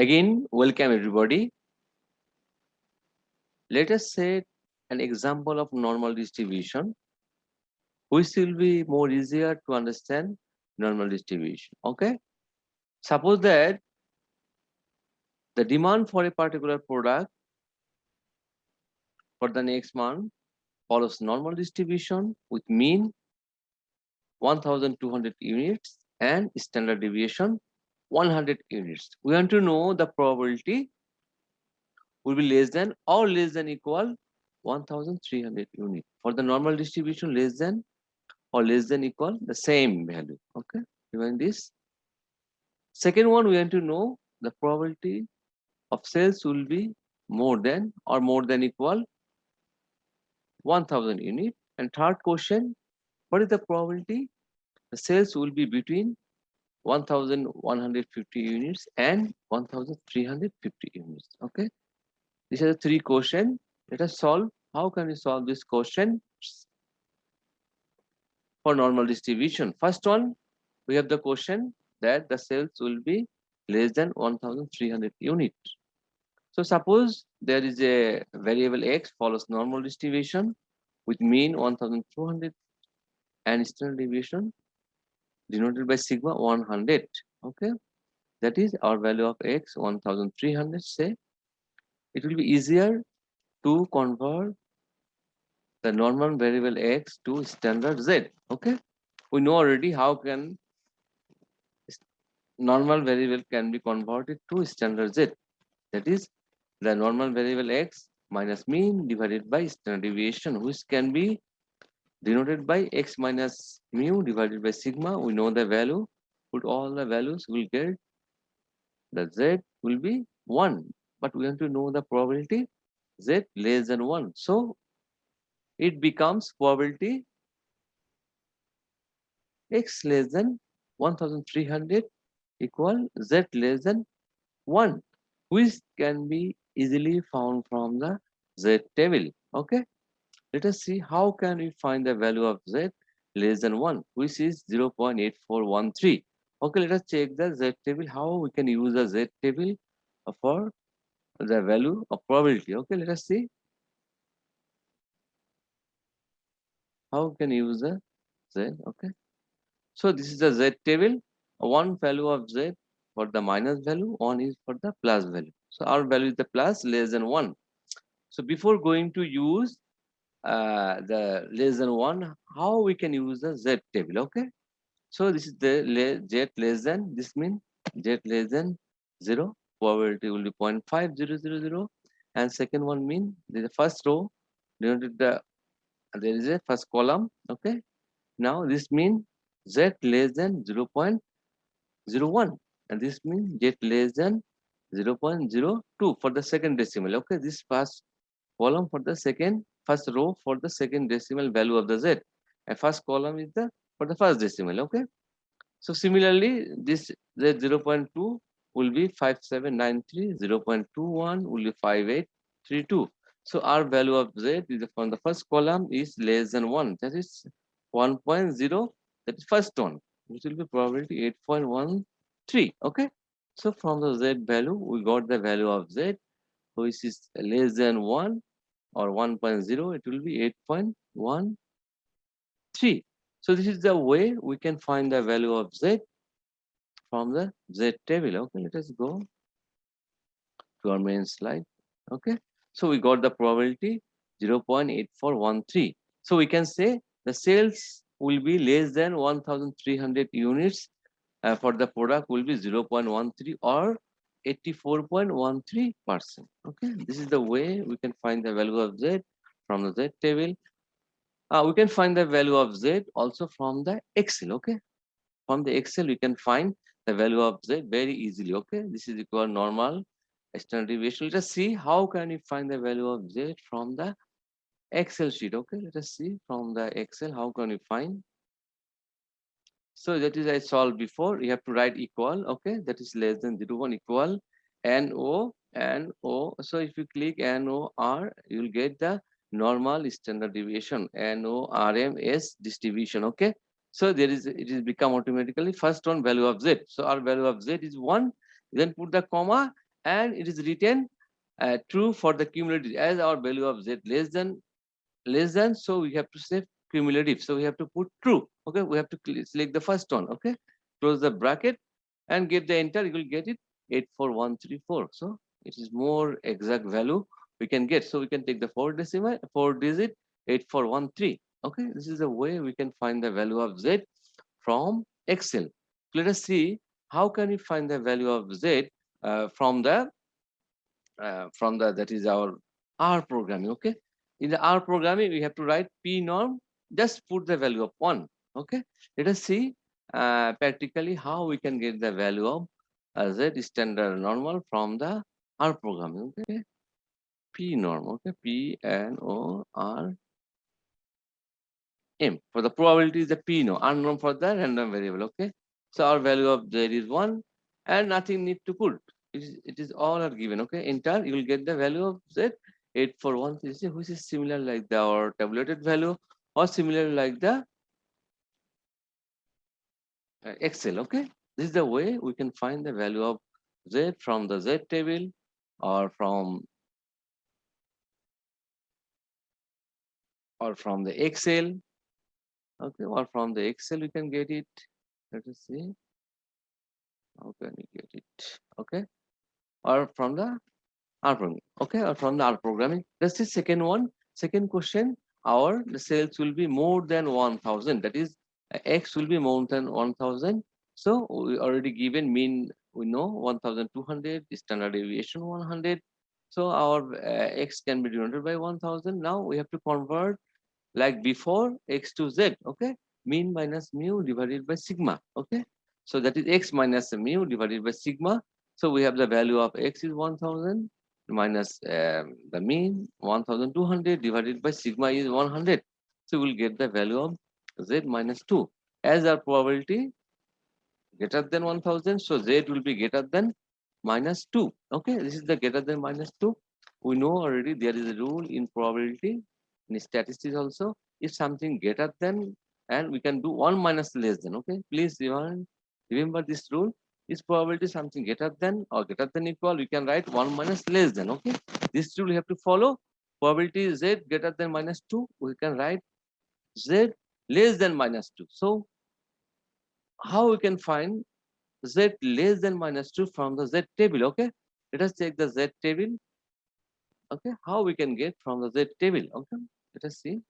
Again, welcome everybody. Let us say an example of normal distribution, which will be more easier to understand normal distribution. Okay. Suppose that the demand for a particular product for the next month follows normal distribution with mean 1200 units and standard deviation 100 units. We want to know the probability will be less than or less than equal 1300 units. For the normal distribution, less than or less than equal the same value. Okay, given this. Second one, we want to know the probability of sales will be more than or more than equal 1000 unit. And third question, what is the probability the sales will be between 1150 units and 1350 units. Okay, these are the three questions. Let us solve. How can we solve this question for normal distribution? First one, we have the question that the sales will be less than 1300 units. So suppose there is a variable x follows normal distribution with mean 1200 and standard deviation denoted by sigma 100. Okay, that is our value of x 1300. Say it will be easier to convert the normal variable x to standard z. Okay, we know already how can normal variable can be converted to standard z. That is the normal variable x minus mean divided by standard deviation, which can be denoted by x minus mu divided by sigma. We know the value. Put all the values, will get the z will be 1. But we want to know the probability z less than 1. So it becomes probability x less than 1300 equal z less than 1, which can be easily found from the z table. Okay, let us see how can we find the value of z less than 1, which is 0.8413. Okay, let us check the z table, how we can use the z table for the value of probability. Okay, let us see how we can use the z. Okay, so this is the z table. One value of z for the minus value, one is for the plus value. So our value is the plus less than 1. So before going to use the less than 1, how we can use the z table? Okay, so this is the z less than, this means z less than 0, probability will be 0.5000, and second one mean the first row denoted there is a first column. Okay, now this means z less than 0.01, and this means z less than 0.02 for the second decimal. Okay, this first column for the second, first row for the second decimal value of the z, and first column is the for the first decimal. Okay, so similarly this z 0.2 will be 5793, 0.21 will be 5832. So our value of z is from the first column is less than 1, that is 1.0, that is first one, which will be probability 8.13. Okay, so from the z value we got the value of z which is less than 1 or 1.0, it will be 8.13. So this is the way we can find the value of z from the z table. Okay, let us go to our main slide. Okay, so we got the probability 0.8413. So we can say the sales will be less than 1300 units for the product will be 0.13 or 84.13%. Okay, this is the way we can find the value of z from the z table. We can find the value of z also from the Excel. Okay, from the Excel we can find the value of z very easily. Okay, this is equal normal standard deviation. Let us see how can we find the value of z from the Excel sheet. Okay, let us see from the Excel how can we find. So that is I solved before. You have to write equal. Okay, that is less than 0.1 equal NO and O. So if you click NOR, you will get the normal standard deviation, NORMS distribution. Okay, so there is it is become automatically first one value of z. So our value of z is 1. Then put the comma and it is written true for the cumulative as our value of z less than, so we have to say cumulative, so we have to put true. Okay, we have to select the first one. Okay, close the bracket and get the enter, you will get it 84134. So it is more exact value we can get, so we can take the four digit 8413. Okay, this is the way we can find the value of z from Excel. Let us see how can we find the value of z from the that is our R programming. Okay, in the R programming we have to write p norm, just put the value of 1. Okay, let us see practically how we can get the value of z standard normal from the R programming. Okay, p norm. Okay, p n o r m for the probability is the p norm, unknown for the random variable. Okay, so our value of z is 1 and nothing need to put. It is all are given. Okay, enter, you will get the value of z 8413, which is similar like the our tabulated value or similar like the Excel. Okay, this is the way we can find the value of z from the z table or from the Excel. Okay, or from the Excel we can get it. Let us see how can we get it. Okay, or from the R programming. Okay, or from the R programming. That's the second one. Second question, our the sales will be more than 1000. That is, X will be more than 1000. So we already given mean, we know 1200, standard deviation 100. So our X can be divided by 1000. Now we have to convert like before x to z. Okay, mean minus mu divided by sigma. Okay, so that is x minus mu divided by sigma. So we have the value of x is 1000 minus the mean 1200 divided by sigma is 100. So we'll get the value of z minus 2. As our probability greater than 1000, so z will be greater than minus 2. Okay, this is the greater than minus 2. We know already there is a rule in probability, in statistics also. If something greater than, and we can do 1 minus less than. Okay, please remember this rule. Is probability something greater than or greater than equal, we can write 1 minus less than. Okay, this rule you have to follow. Probability is z greater than minus 2, we can write z less than minus 2. So how we can find z less than minus 2 from the z table? Okay, let us check the z table. Okay, how we can get from the z table? Okay, let us see.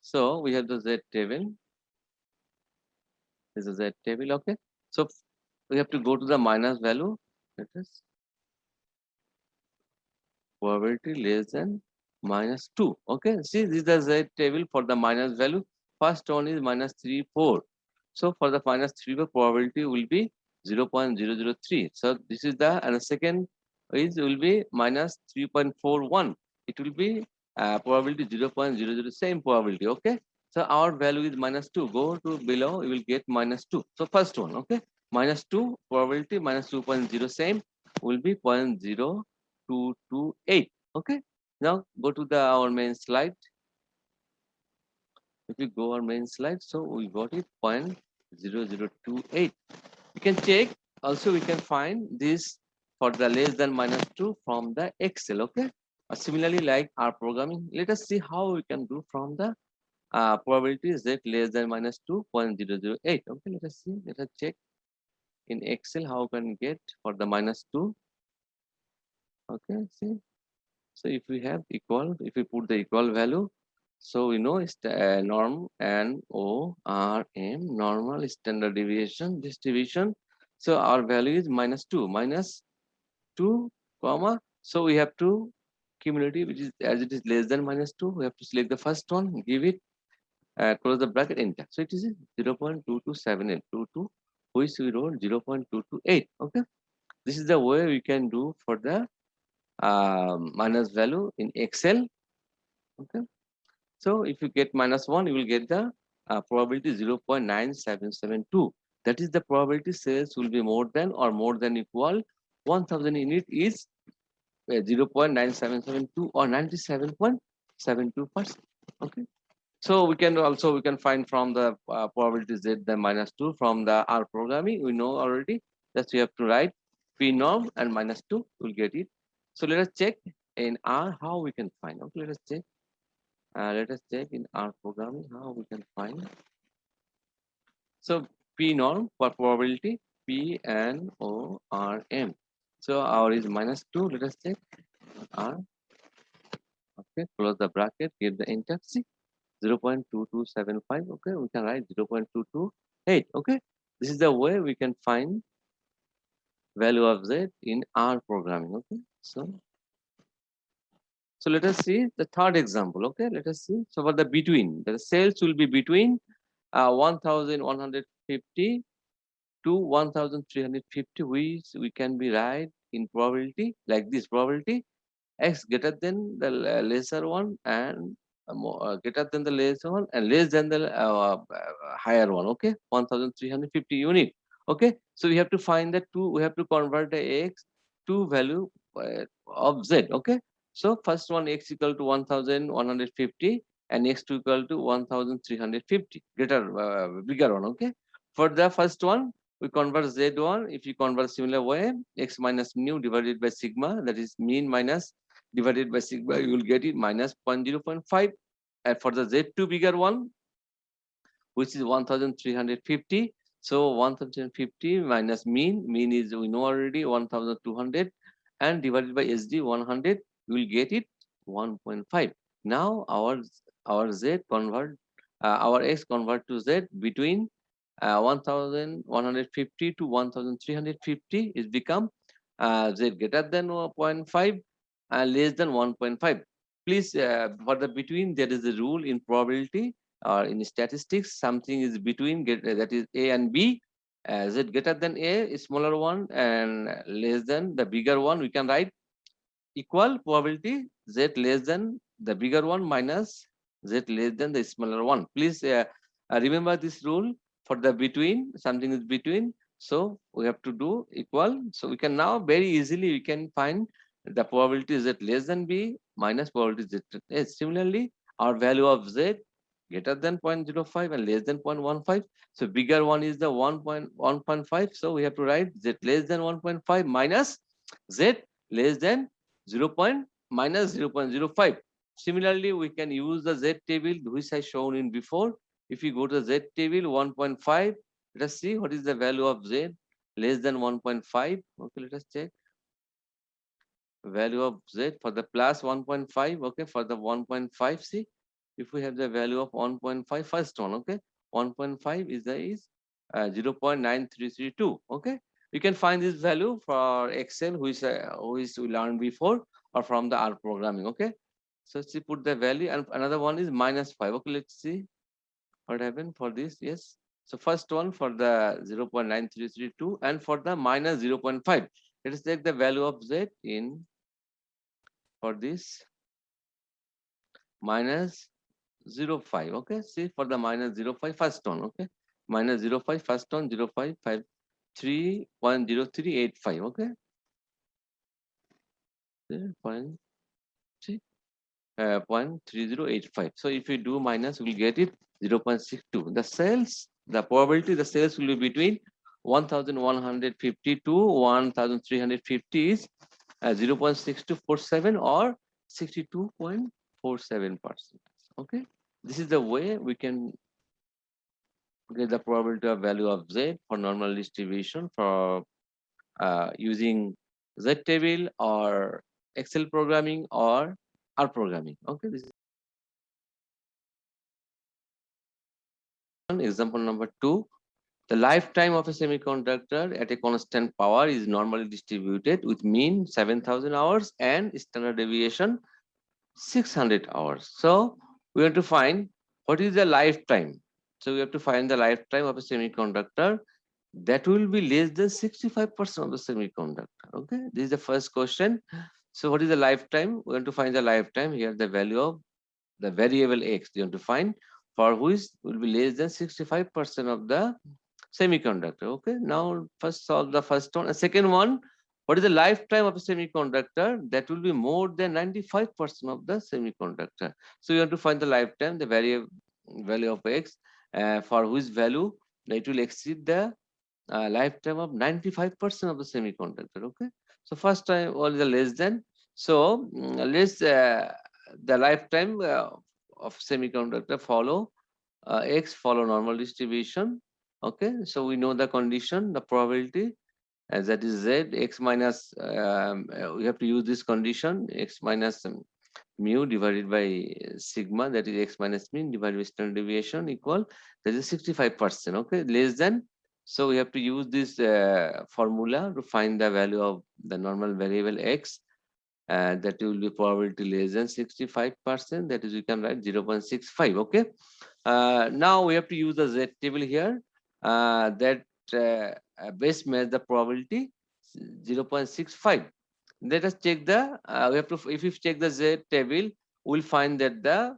So we have the z table. This is z table. Okay, so we have to go to the minus value. Let us probability less than minus 2. Okay, see, this is the z table for the minus value. First one is minus 3 4. So for the minus 3 4, probability will be 0.003. So this is the, and the second is will be minus 3.41. It will be probability 0.00, same probability. Okay, so our value is minus 2. Go to below, you will get minus 2. So first one. Okay, minus 2 probability minus 2.0, same will be 0.0228. Okay, now go to the our main slide. If we go our main slide, so we got it 0.0028. You can check also, we can find this for the less than minus 2 from the Excel. Okay, similarly like our programming, let us see how we can do from the probability z less than minus 2.008. Okay, let us see, let us check in Excel how can we get for the minus 2. Okay, see, so if we have equal, if we put the equal value, so we know it's norm NORM, normal standard deviation distribution. So our value is minus 2, minus 2 comma. So we have to cumulative, which is as it is less than minus 2, we have to select the first one, give it, close the bracket, enter. So it is 0.227822, which we wrote 0.228. Okay, this is the way we can do for the minus value in Excel. Okay, so if you get minus 1, you will get the probability 0.9772. That is the probability sales will be more than or more than equal 1000 unit is 0.9772 or 97.72%. Okay, so we can also, we can find from the probability z the minus 2 from the R programming, we know already that we have to write P norm and minus 2, we'll get it. So let us check in R how we can find. Okay, let us check. Let us check in R programming how we can find. So P norm for probability, P N O R M. So our is minus 2. Let us check R. Okay, close the bracket, give the enter. See 0.2275. Okay, we can write 0.228. Okay, this is the way we can find value of z in R programming. Okay, so let us see the third example. Okay, let us see. So for the between, the cells will be between 1150 to 1350, which we can be right in probability like this: probability x greater than the lesser one and greater than the lesser one and less than the higher one. Okay, 1350 unit. Okay, so we have to find the two. We have to convert the x to value of z. Okay, so first one x equal to 1150 and x two equal to 1350, greater bigger one. Okay, for the first one we convert z1. If you convert similar way, x minus mu divided by sigma, that is mean minus divided by sigma, you will get it minus 0.5. And for the z2 bigger one, which is 1350, so 1350 minus mean is we know already 1200 and divided by sd 100, you will get it 1.5. Now our z convert our x convert to z between 1150 to 1350 is become z greater than 0.5 and less than 1.5. Please, for the between, there is a rule in probability or in statistics. Something is between, that is A and B. Z greater than A, smaller one, and less than the bigger one. We can write equal probability z less than the bigger one minus z less than the smaller one. Please remember this rule for the between, something is between. So we have to do equal. So we can now very easily we can find the probability z less than b minus probability z less. Similarly, our value of z greater than 0.05 and less than 0.15. So bigger one is the 1.1.5. So we have to write z less than 1.5 minus z less than 0. Minus 0.05. Similarly, we can use the Z table which I shown in before. If you go to the Z table 1.5, let us see what is the value of Z less than 1.5. Okay, let us check value of Z for the plus 1.5. Okay, for the 1.5, see if we have the value of 1.5 first one. Okay, 1.5 is 0.9332. Okay, you can find this value for Excel which we learned before or from the R programming. Okay, so she put the value and another one is minus 5. Okay, let's see what happened for this. Yes, so first one for the 0.9332 and for the minus 0.5. Let us take the value of Z in for this minus 0.5. Okay, see for the minus 0.5 first one. Okay, minus 0.5 first one 0.553.0385. Okay, 0.3085. So if we do minus, we'll get it 0.62. The cells, the probability, the cells will be between 1150 to 1350 is 0.6247 or 62.47%. Okay, this is the way we can get the probability of value of z for normal distribution for using z table or Excel programming or R programming. Okay, this is one example. Number 2, the lifetime of a semiconductor at a constant power is normally distributed with mean 7,000 hours and standard deviation 600 hours. So we have to find what is the lifetime. So we have to find the lifetime of a semiconductor that will be less than 65% of the semiconductor. Okay, this is the first question. So what is the lifetime? We want to find the lifetime. Here the value of the variable x you want to find for which will be less than 65% of the semiconductor. Okay, now first solve the first one. A second one, what is the lifetime of a semiconductor that will be more than 95% of the semiconductor? So you have to find the lifetime, the value of x for whose value it will exceed the lifetime of 95% of the semiconductor. Okay, so first time all the less than. So let's the lifetime of semiconductor follow x follow normal distribution. Okay, so we know the condition, the probability, as that is z x minus. We have to use this condition, x minus mu divided by sigma, that is x minus mean divided by standard deviation, equal, that is 65%. Okay, less than. So we have to use this formula to find the value of the normal variable x, that will be probability less than 65%, that is we can write 0.65. Okay, now we have to use the z table here, that base match the probability 0.65. Let us check the we have to, if we check the z table, we'll find that the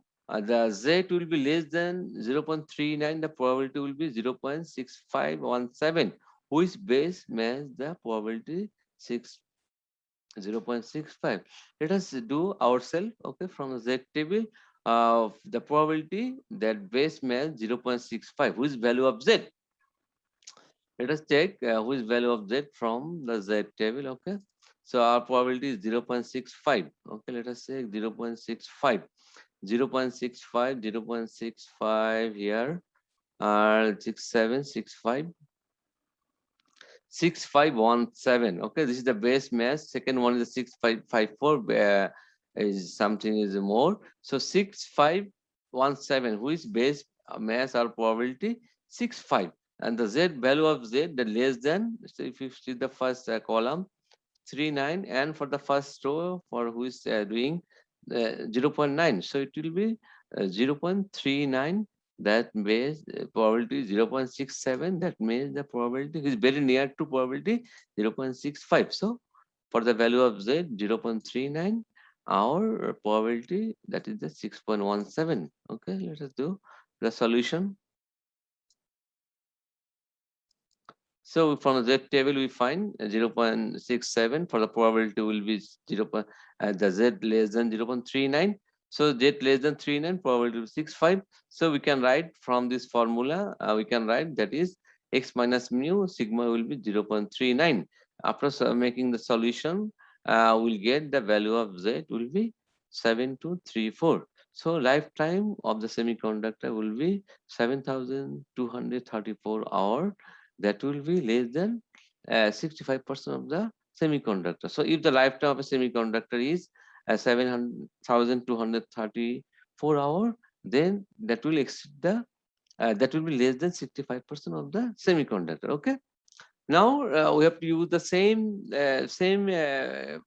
z will be less than 0.39, the probability will be 0.6517, which base match the probability 0.65. Let us do ourselves. Okay, from the z table of the probability that base match 0.65, which value of z. Let us check which value of z from the z table. Okay, so our probability is 0.65. Okay, let us say 0.65, 0.65, 0.65 here, 6765, 6517. Okay, this is the base mass. Second one is 6554, is something is more. So 6517, which base mass or probability 65, and the z value of z, the less than. So if you see the first column, 39, and for the first row for who is doing 0.9, so it will be 0.39, that means probability 0.67, that means the probability is very near to probability 0.65. So for the value of z 0.39, our probability, that is the 6.17. Okay, let us do the solution. So from the z table, we find 0.67 for the probability will be 0. The z less than 0.39. So z less than 39, probability will be 65. So we can write from this formula, we can write that is x minus mu sigma will be 0.39. After making the solution, we'll get the value of z will be 7234. So lifetime of the semiconductor will be 7234 hours, that will be less than 65% of the semiconductor. So if the lifetime of a semiconductor is 7,234 hours, then that will exceed the that will be less than 65% of the semiconductor. Okay. Now we have to use the same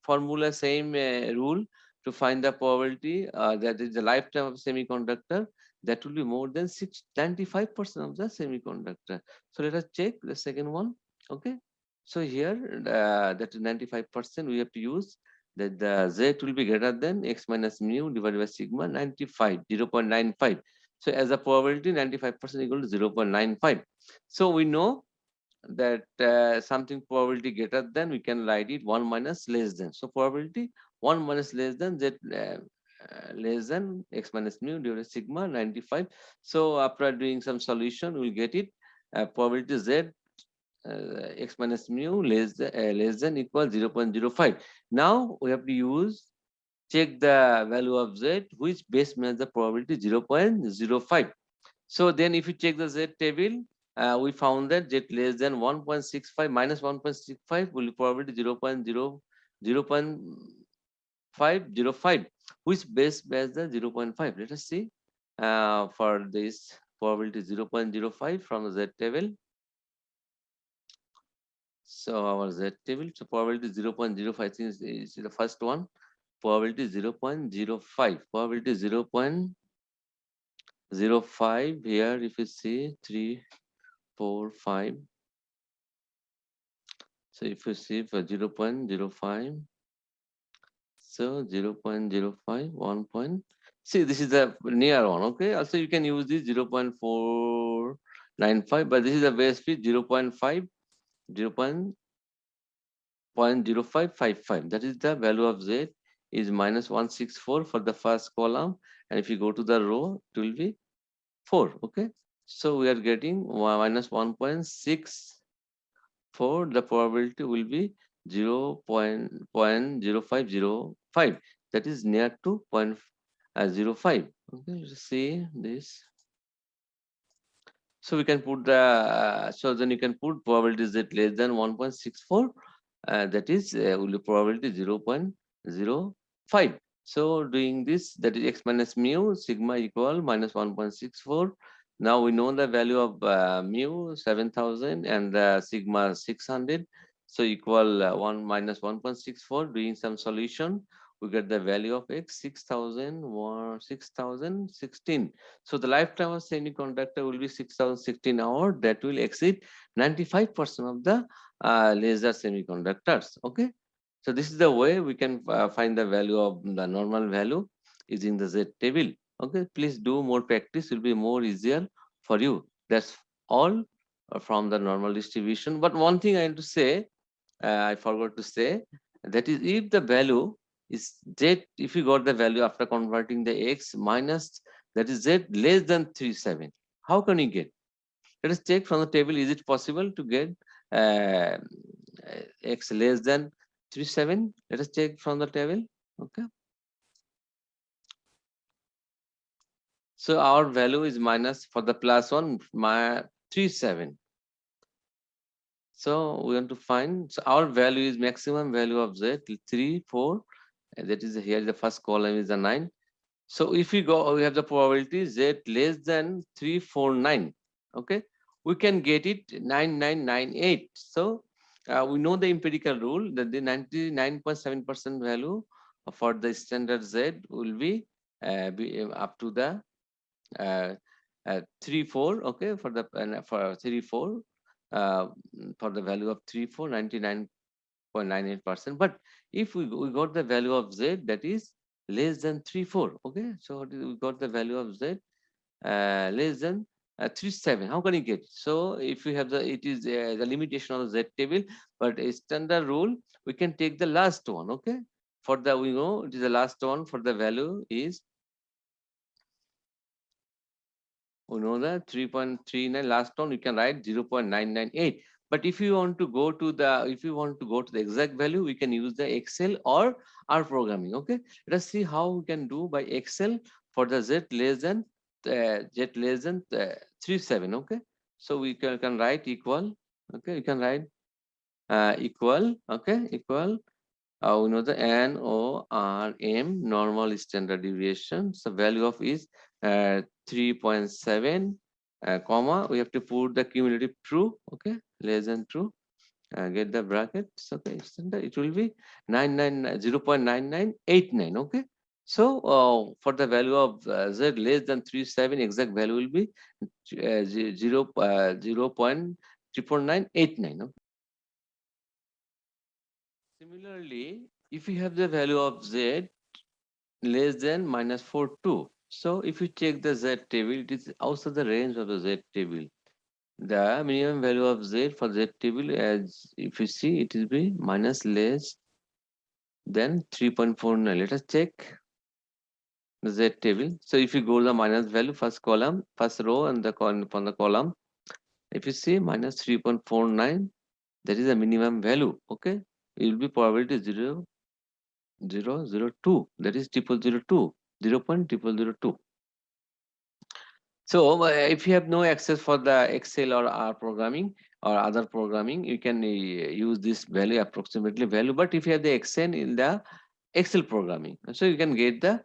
formula, same rule to find the probability that is the lifetime of semiconductor, that will be more than 95% of the semiconductor. So let us check the second one. Okay. So here that is 95%, we have to use that the z will be greater than x minus mu divided by sigma 95, 0.95. So as a probability, 95% equal to 0.95. So we know that something probability greater than, we can write it 1 minus less than. So probability 1 minus less than z less than x minus mu divided by sigma 95. So after doing some solution, we'll get it probability z x minus mu less than equal 0.05. Now we have to use, check the value of z which base match the probability 0.05. So then if you check the z table, we found that z less than 1.65 minus 1.65 will be probability 0.505, which base match the 0.5. Let us see for this probability 0.05 from the z table. So our z table, so probability 0.05, I think is the first one. Probability 0.05, probability 0.05 here. If you see 3, 4, 5. So if you see for 0.05, so 0.05, 1 point. See, this is the near one. Okay. Also, you can use this 0.495, but this is the base fit 0.5, 0.0555. That is the value of z is minus 164 for the first column, and if you go to the row, it will be 4. Okay. So we are getting minus 1.6 4, the probability will be 0.0505. That is near to 0.05. Okay, you see this. So we can put the so then you can put probability z less than 1.64. That is will be probability 0.05. So doing this, that is x minus mu sigma equal minus 1.64. Now we know the value of mu 7,000 and the sigma 600. So equal 1 minus 1.64. Doing some solution, we get the value of x 6,016. So the lifetime of semiconductor will be 6,016 hours. That will exceed 95% of the laser semiconductors. Okay. So this is the way we can find the value of the normal value using the Z table. Okay. Please do more practice. It will be more easier for you. That's all from the normal distribution. But one thing I want to say, I forgot to say, that is if the value is z, if you got the value after converting the x minus, that is z less than 37, how can you get? Let us check from the table. Is it possible to get uh, x less than 37? Let us check from the table. Okay, so our value is minus for the plus one, my 37. So we want to find, so our value is maximum value of z 3 4. That is here, the first column is the 9. So if we go, we have the probability z less than 349. Okay, we can get it 9998. So we know the empirical rule that the 99.7% value for the standard z will be up to the uh, 3 4. Okay, for the for 3 4 uh, for the value of 3 4 99.98%. But if we got the value of z that is less than 3 4. Okay, so we got the value of z less than 37. How can you get? So if we have the, it is the limitation of the z table, but a standard rule, we can take the last one. Okay, for the, we know it is the last one. For the value is, we know that 3.39, last one you can write 0.998. But if you want to go to the, if you want to go to the exact value, we can use the Excel or R programming. Okay, let us see how we can do by Excel for the z less than 37. Okay, so we can write equal. Okay, you can write equal. Okay, equal, we know the NORM, normal standard deviation. So value of is 3.7, comma, we have to put the cumulative true. Okay, less than true. Get the brackets. Okay, standard, it will be 0.9989. Okay, so for the value of z less than 37, exact value will be 0.34989. Okay. Similarly, if you have the value of z less than minus 4 2, so if you check the z table, it is outside the range of the z table. The minimum value of z for z table, as if you see, it will be minus less than 3.49. Let us check the z table. So if you go to the minus value, first column, first row, and the column from the column, if you see minus 3.49, that is the minimum value. Okay, it will be probability 0.002. That is 0002, 0.0002. So if you have no access for the Excel or R programming or other programming, you can use this value, approximately value. But if you have the Excel in the Excel programming, so you can get the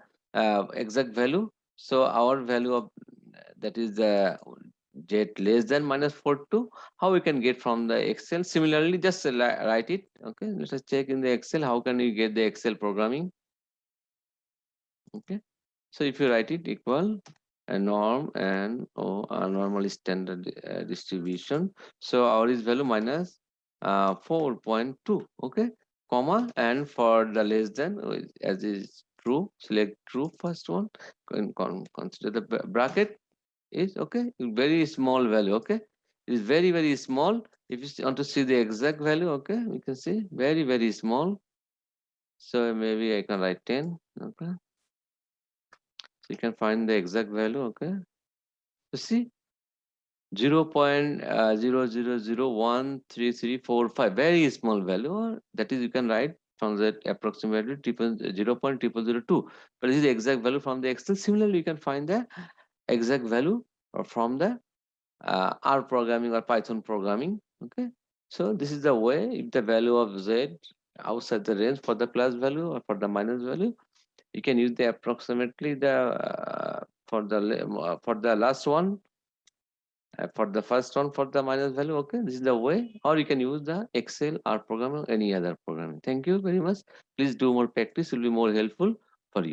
exact value. So our value of that is the jet less than minus 42. How we can get from the Excel? Similarly, just write it. Okay, let us check in the Excel. How can you get the Excel programming? Okay, so if you write it equal a norm and a normal standard distribution, so our is value minus 4.2. Okay, comma, and for the less than, as is true, select true, first one, consider the bracket is okay, very small value. Okay, it is very small. If you want to see the exact value, okay, we can see very small. So maybe I can write 10. Okay, so you can find the exact value. Okay, you see 0.00013345, very small value, or that is you can write from that approximately 0.0002, but this is the exact value from the Excel. Similarly, you can find the exact value from the R programming or Python programming. Okay, so this is the way. If the value of Z outside the range for the plus value or for the minus value, you can use the approximately the for the last one, for the first one for the minus value. Okay, this is the way. Or you can use the Excel or program or any other programming. Thank you very much. Please do more practice, will be more helpful for you.